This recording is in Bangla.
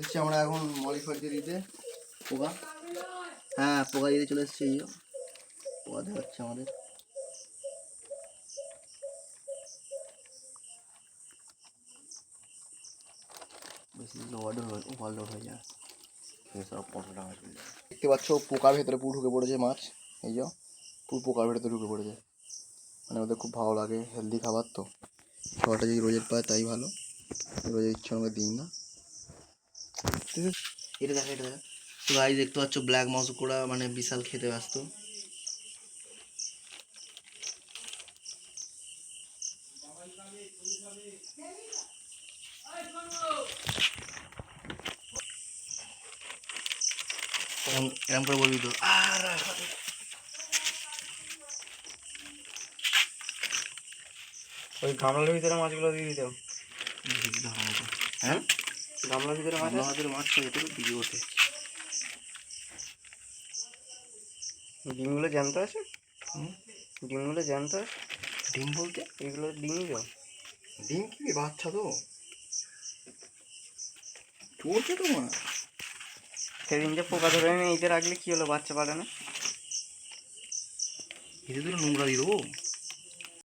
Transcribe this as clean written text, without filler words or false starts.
এসছি আমরা এখন মলিফার্টি দিতে পোকা। হ্যাঁ পোকা দিতে চলে এসছি, এই পোকা দেওয়া হচ্ছে আমাদের। বেশি ওভারলোড হয়ে যায়, সব পটলটা মাছ দেখতে পাচ্ছ পোকার ভেতরে পুরো ঢুকে পড়েছে মাছ। এই যে পুরো পোকার ভেতরে ঢুকে পড়েছে, মানে ওদের খুব ভালো লাগে, হেলদি খাবার তো। খাবারটা যদি রোজের পায় তাই ভালো, রোজের ইচ্ছা আমাকে দিই না। এটা দেখা এটা দেখা তো গাইস দেখতে পাচ্ছ ব্ল্যাক মস্কোড়া মানে বিশাল খেতে ব্যস্ত। এরকম করে বলবি তো আর ওই গামলার ভিতরে মাছগুলো দিয়ে দিতে। হ্যাঁ গামলার ভিতরে মাছ মাছটা যেতে দিয়ে ওঠে। ডিমগুলো জ্যান্ত আছে, ডিমগুলো জ্যান্ত আছে। ডিম বলতে এগুলো ডিমই তো। ডিম কি বাচ্চা তো চলছে তো মা। সেদিন যে পোকা ধরে এনে এইটা রাখলে কি হলো, বাচ্চা পারে না। এতে তো নোংরা দিয়ে দেবো।